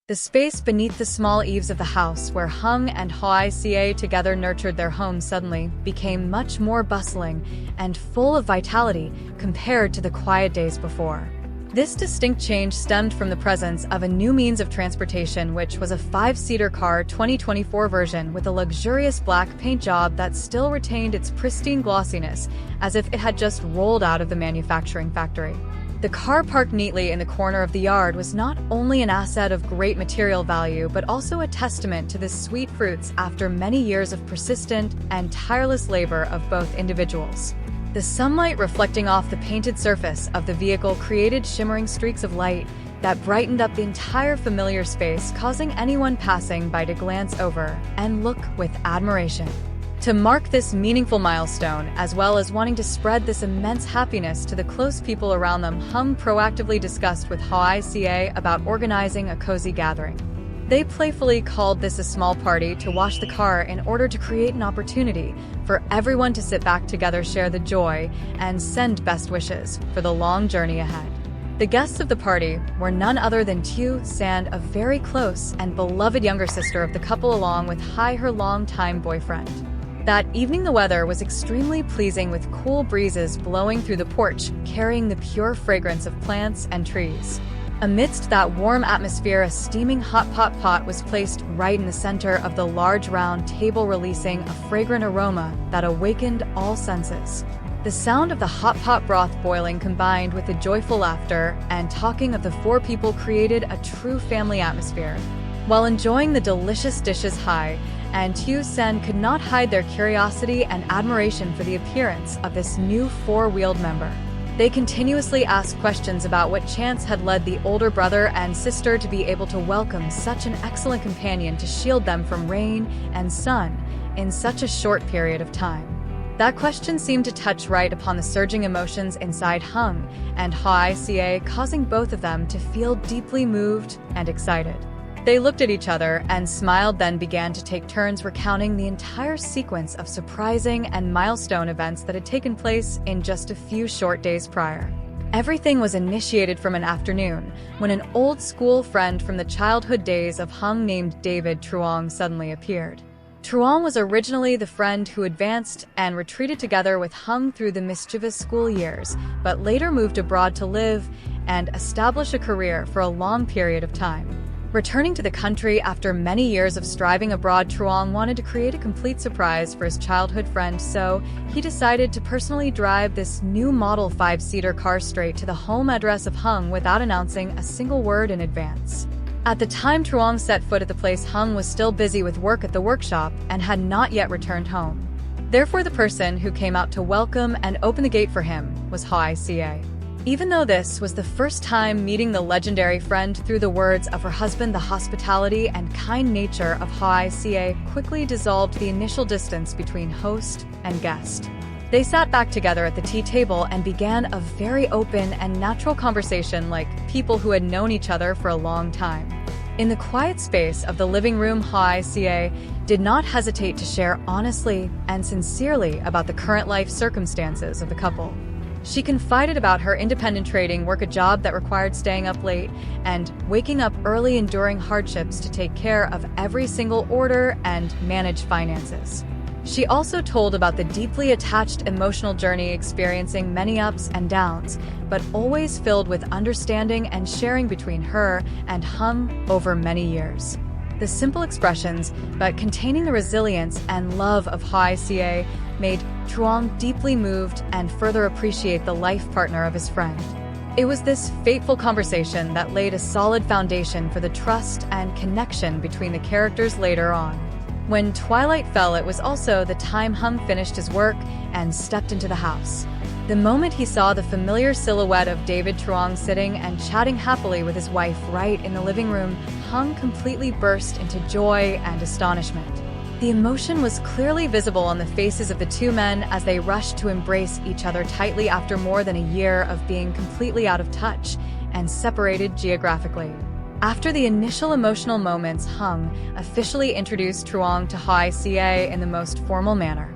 The space beneath the small eaves of the house where Hung and hoaica together nurtured their home suddenly became much more bustling and full of vitality compared to the quiet days before. This distinct change stemmed from the presence of a new means of transportation, which was a 5-seater car 2024 version with a luxurious black paint job that still retained its pristine glossiness as if it had just rolled out of the manufacturing factory. The car parked neatly in the corner of the yard was not only an asset of great material value but also a testament to the sweet fruits after many years of persistent and tireless labor of both individuals. The sunlight reflecting off the painted surface of the vehicle created shimmering streaks of light that brightened up the entire familiar space, causing anyone passing by to glance over and look with admiration. To mark this meaningful milestone, as well as wanting to spread this immense happiness to the close people around them, Hung proactively discussed with hoaica about organizing a cozy gathering. They playfully called this a small party to wash the car in order to create an opportunity for everyone to sit back together, share the joy, and send best wishes for the long journey ahead. The guests of the party were none other than Tiểu San, a very close and beloved younger sister of the couple, along with Hai, her longtime boyfriend. That evening the weather was extremely pleasing, with cool breezes blowing through the porch, carrying the pure fragrance of plants and trees. Amidst that warm atmosphere, a steaming hot pot was placed right in the center of the large round table, releasing a fragrant aroma that awakened all senses. The sound of the hot pot broth boiling, combined with the joyful laughter and talking of the 4 people, created a true family atmosphere. While enjoying the delicious dishes, Hai and Tiểu San could not hide their curiosity and admiration for the appearance of this new 4-wheeled member. They continuously asked questions about what chance had led the older brother and sister to be able to welcome such an excellent companion to shield them from rain and sun in such a short period of time. That question seemed to touch right upon the surging emotions inside Hung and hoaica, causing both of them to feel deeply moved and excited. They looked at each other and smiled, then began to take turns recounting the entire sequence of surprising and milestone events that had taken place in just a few short days prior. Everything was initiated from an afternoon when an old school friend from the childhood days of Hung named David Truong suddenly appeared. Truong was originally the friend who advanced and retreated together with Hung through the mischievous school years, but later moved abroad to live and establish a career for a long period of time. Returning to the country after many years of striving abroad, Truong wanted to create a complete surprise for his childhood friend, so he decided to personally drive this new model 5-seater car straight to the home address of Hung without announcing a single word in advance. At the time Truong set foot at the place, Hung was still busy with work at the workshop and had not yet returned home. Therefore, the person who came out to welcome and open the gate for him was hoaica. Even though this was the first time meeting the legendary friend, through the words of her husband, the hospitality and kind nature of hoaica quickly dissolved the initial distance between host and guest. They sat back together at the tea table and began a very open and natural conversation, like people who had known each other for a long time. In the quiet space of the living room, hoaica did not hesitate to share honestly and sincerely about the current life circumstances of the couple. She confided about her independent trading work, a job that required staying up late and waking up early, enduring hardships to take care of every single order and manage finances. She also told about the deeply attached emotional journey, experiencing many ups and downs, but always filled with understanding and sharing between her and Hung over many years. The simple expressions, but containing the resilience and love of hoaica, made Truong deeply moved and further appreciate the life partner of his friend. It was this fateful conversation that laid a solid foundation for the trust and connection between the characters later on. When twilight fell, it was also the time Hung finished his work and stepped into the house. The moment he saw the familiar silhouette of David Truong sitting and chatting happily with his wife right in the living room, Hung completely burst into joy and astonishment. The emotion was clearly visible on the faces of the two men as they rushed to embrace each other tightly after more than a year of being completely out of touch and separated geographically. After the initial emotional moments, Hung officially introduced Truong to hoaica in the most formal manner.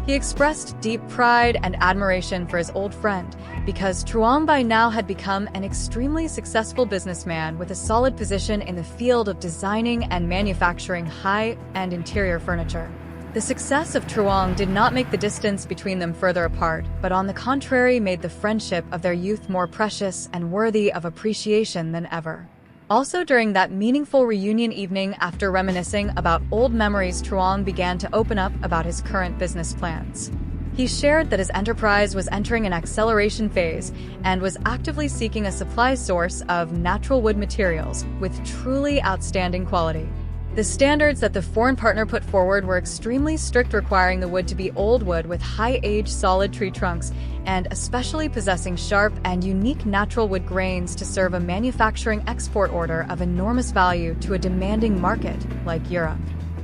He expressed deep pride and admiration for his old friend, because Truong by now had become an extremely successful businessman with a solid position in the field of designing and manufacturing high-end interior furniture. The success of Truong did not make the distance between them further apart, but on the contrary made the friendship of their youth more precious and worthy of appreciation than ever. Also during that meaningful reunion evening, after reminiscing about old memories, Truong began to open up about his current business plans. He shared that his enterprise was entering an acceleration phase and was actively seeking a supply source of natural wood materials with truly outstanding quality. The standards that the foreign partner put forward were extremely strict, requiring the wood to be old wood with high-age solid tree trunks and especially possessing sharp and unique natural wood grains to serve a manufacturing export order of enormous value to a demanding market like Europe.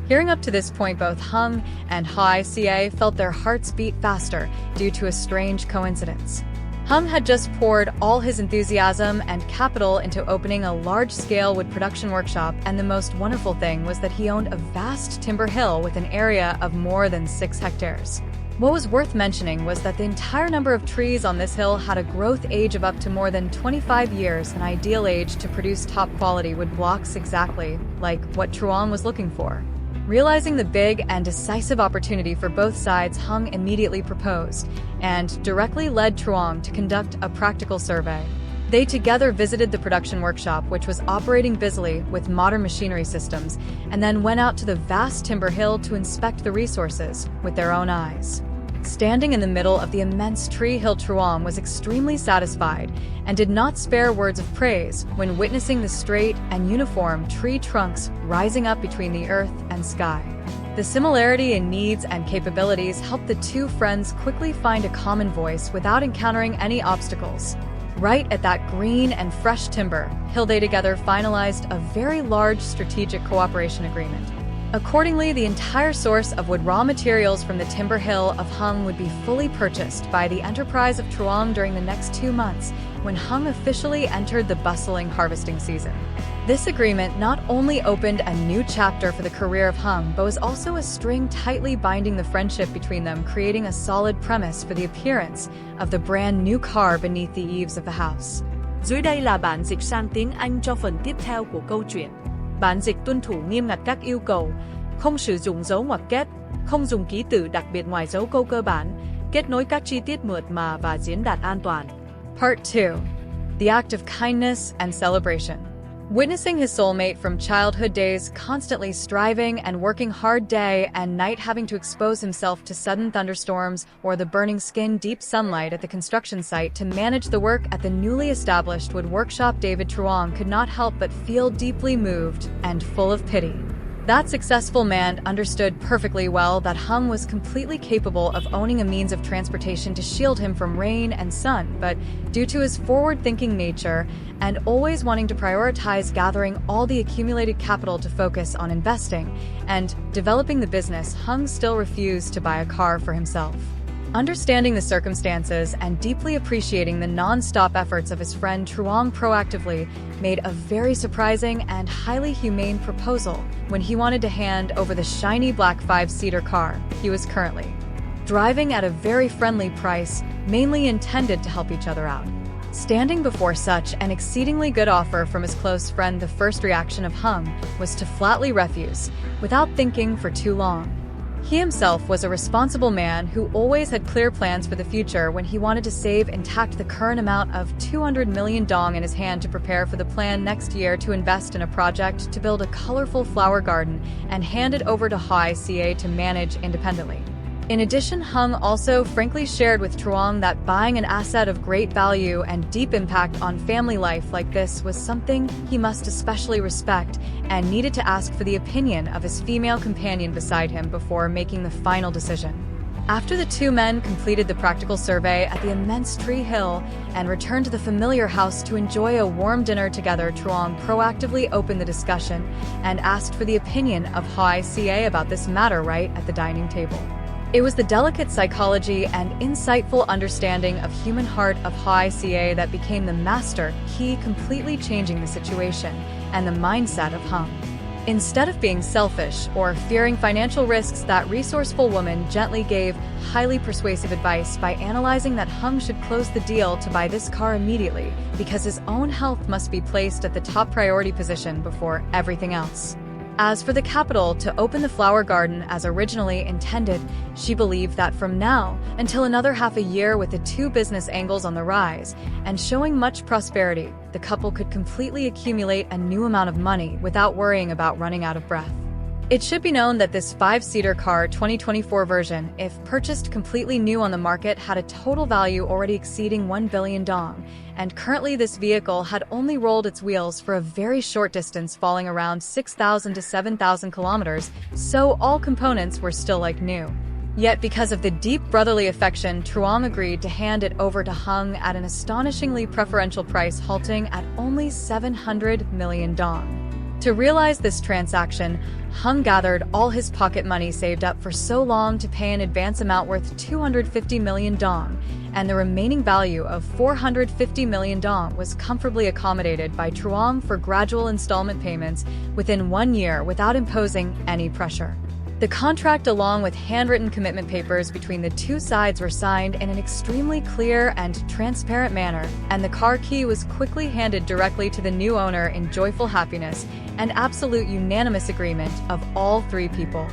Hearing up to this point, both Hung and hoaica felt their hearts beat faster due to a strange coincidence. Hung had just poured all his enthusiasm and capital into opening a large-scale wood production workshop, and the most wonderful thing was that he owned a vast timber hill with an area of more than 6 hectares. What was worth mentioning was that the entire number of trees on this hill had a growth age of up to more than 25 years, an ideal age to produce top-quality wood blocks, exactly like what Truong was looking for. Realizing the big and decisive opportunity for both sides, Hung immediately proposed and directly led Truong to conduct a practical survey. They together visited the production workshop, which was operating busily with modern machinery systems, and then went out to the vast timber hill to inspect the resources with their own eyes. Standing in the middle of the immense tree hill, Truong was extremely satisfied and did not spare words of praise when witnessing the straight and uniform tree trunks rising up between the earth and sky. The similarity in needs and capabilities helped the two friends quickly find a common voice without encountering any obstacles. Right at that green and fresh timber hill, they together finalized a very large strategic cooperation agreement. Accordingly, the entire source of wood raw materials from the timber hill of Hung would be fully purchased by the enterprise of Truong during the next 2 months, when Hung officially entered the bustling harvesting season. This agreement not only opened a new chapter for the career of Hung, but was also a string tightly binding the friendship between them, creating a solid premise for the appearance of the brand new car beneath the eaves of the house. Dưới đây là bản dịch sang tiếng Anh cho phần tiếp theo của câu chuyện. Bản dịch tuân thủ nghiêm ngặt các yêu cầu, không sử dụng dấu ngoặc kép, không dùng ký tự đặc biệt ngoài dấu câu cơ bản, kết nối các chi tiết mượt mà và diễn đạt an toàn. Part 2. The Act of Kindness and Celebration. Witnessing his soulmate from childhood days constantly striving and working hard day and night, having to expose himself to sudden thunderstorms or the burning skin deep sunlight at the construction site to manage the work at the newly established wood workshop, David Truong could not help but feel deeply moved and full of pity. That successful man understood perfectly well that Hung was completely capable of owning a means of transportation to shield him from rain and sun, but due to his forward-thinking nature and always wanting to prioritize gathering all the accumulated capital to focus on investing and developing the business, Hung still refused to buy a car for himself. Understanding the circumstances and deeply appreciating the non-stop efforts of his friend, Truong proactively made a very surprising and highly humane proposal when he wanted to hand over the shiny black 5-seater car he was currently driving at a very friendly price, mainly intended to help each other out. Standing before such an exceedingly good offer from his close friend, the first reaction of Hung was to flatly refuse, without thinking for too long. He himself was a responsible man who always had clear plans for the future when he wanted to save intact the current amount of 200 million dong in his hand to prepare for the plan next year to invest in a project to build a colorful flower garden and hand it over to hoaica to manage independently. In addition, Hung also frankly shared with Truong that buying an asset of great value and deep impact on family life like this was something he must especially respect and needed to ask for the opinion of his female companion beside him before making the final decision. After the two men completed the practical survey at the immense tree hill and returned to the familiar house to enjoy a warm dinner together, Truong proactively opened the discussion and asked for the opinion of hoaica about this matter right at the dining table. It was the delicate psychology and insightful understanding of human heart of hoaica that became the master key, completely changing the situation and the mindset of Hung. Instead of being selfish or fearing financial risks, that resourceful woman gently gave highly persuasive advice by analyzing that Hung should close the deal to buy this car immediately because his own health must be placed at the top priority position before everything else. As for the capital to open the flower garden as originally intended, she believed that from now until another half a year, with the two business angles on the rise and showing much prosperity, the couple could completely accumulate a new amount of money without worrying about running out of breath. It should be known that this 5-seater car 2024 version, if purchased completely new on the market, had a total value already exceeding 1 billion dong, and currently this vehicle had only rolled its wheels for a very short distance, falling around 6,000 to 7,000 kilometers, so all components were still like new. Yet because of the deep brotherly affection, Truong agreed to hand it over to Hung at an astonishingly preferential price, halting at only 700 million dong. To realize this transaction, Hung gathered all his pocket money saved up for so long to pay an advance amount worth 250 million dong, and the remaining value of 450 million dong was comfortably accommodated by Truong for gradual installment payments within 1 year without imposing any pressure. The contract, along with handwritten commitment papers between the two sides, were signed in an extremely clear and transparent manner, and the car key was quickly handed directly to the new owner in joyful happiness and absolute unanimous agreement of all three people.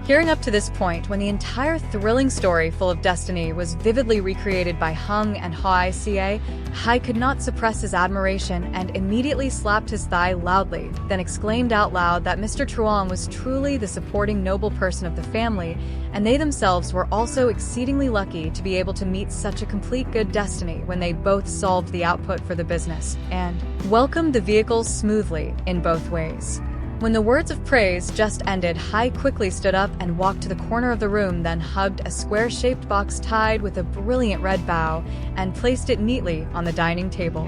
Hearing up to this point, when the entire thrilling story full of destiny was vividly recreated by Hung and hoaica, Hai could not suppress his admiration and immediately slapped his thigh loudly, then exclaimed out loud that Mr. Truong was truly the supporting noble person of the family, and they themselves were also exceedingly lucky to be able to meet such a complete good destiny when they both solved the output for the business and welcomed the vehicles smoothly in both ways. When the words of praise just ended, Hai quickly stood up and walked to the corner of the room, then hugged a square-shaped box tied with a brilliant red bow and placed it neatly on the dining table.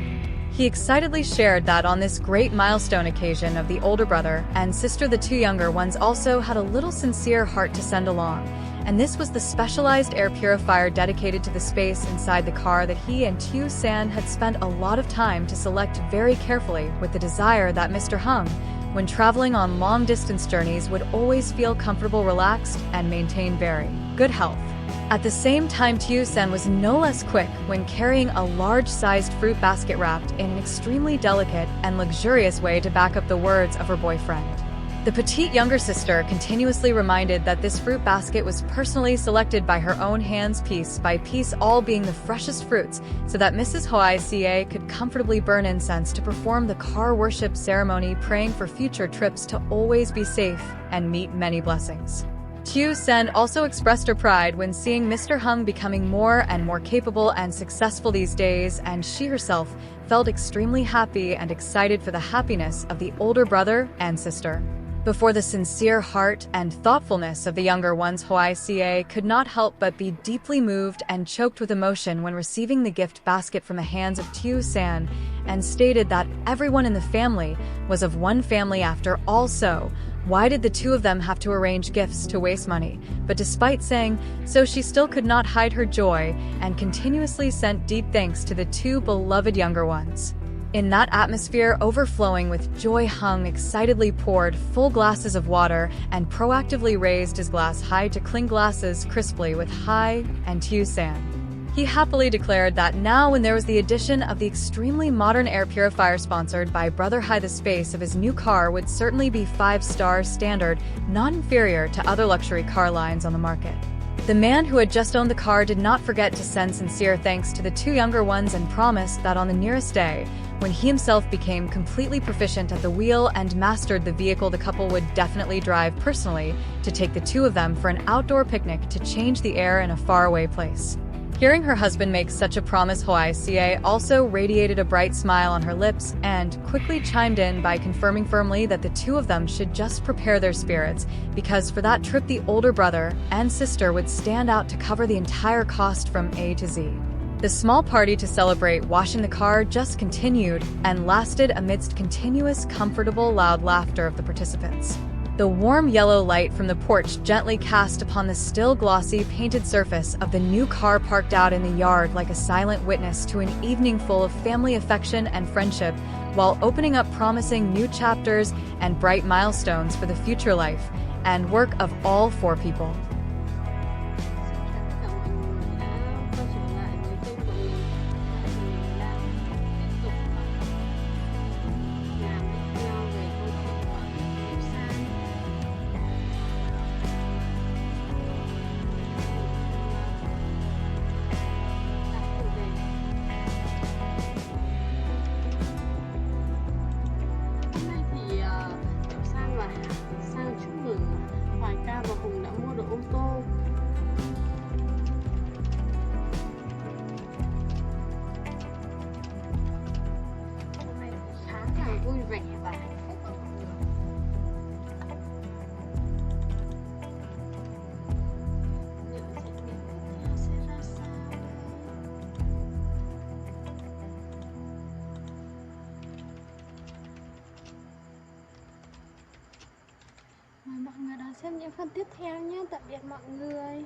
He excitedly shared that on this great milestone occasion of the older brother and sister, the two younger ones also had a little sincere heart to send along, and this was the specialized air purifier dedicated to the space inside the car that he and Tiểu San had spent a lot of time to select very carefully, with the desire that Mr. Hung, when traveling on long-distance journeys, would always feel comfortable, relaxed, and maintain very good health. At the same time, Tiểu San was no less quick when carrying a large-sized fruit basket wrapped in an extremely delicate and luxurious way to back up the words of her boyfriend. The petite younger sister continuously reminded that this fruit basket was personally selected by her own hands, piece by piece, all being the freshest fruits, so that Mrs. hoaica could comfortably burn incense to perform the car worship ceremony, praying for future trips to always be safe and meet many blessings. Tiểu San also expressed her pride when seeing Mr. Hung becoming more and more capable and successful these days, and she herself felt extremely happy and excited for the happiness of the older brother and sister. Before the sincere heart and thoughtfulness of the younger ones, hoaica could not help but be deeply moved and choked with emotion when receiving the gift basket from the hands of Tiểu San, and stated that everyone in the family was of one family after all, so why did the two of them have to arrange gifts to waste money? But despite saying so, she still could not hide her joy and continuously sent deep thanks to the two beloved younger ones. In that atmosphere overflowing with joy, Hung excitedly poured full glasses of water and proactively raised his glass high to clink glasses crisply with Hai and Tiểu San. He happily declared that now, when there was the addition of the extremely modern air purifier sponsored by Brother Hai, the space of his new car would certainly be 5-star standard, not inferior to other luxury car lines on the market. The man who had just owned the car did not forget to send sincere thanks to the two younger ones and promised that on the nearest day, when he himself became completely proficient at the wheel and mastered the vehicle, the couple would definitely drive personally to take the two of them for an outdoor picnic to change the air in a faraway place. Hearing her husband make such a promise, hoaica also radiated a bright smile on her lips and quickly chimed in by confirming firmly that the two of them should just prepare their spirits, because for that trip the older brother and sister would stand out to cover the entire cost from A to Z. The small party to celebrate washing the car just continued and lasted amidst continuous, comfortable, loud laughter of the participants. The warm yellow light from the porch gently cast upon the still glossy painted surface of the new car parked out in the yard like a silent witness to an evening full of family affection and friendship, while opening up promising new chapters and bright milestones for the future life and work of all four people. Tiểu San và Sang chúc mừng Hoaica và Hùng đã mua được ô tô. Hôm nay khá là vui vẻ và hạnh phúc ở mọi người. Những diễn biến tiếp theo sẽ ra sao? Mời mọi người đón xem những phần tiếp theo nhé. Tạm biệt mọi người.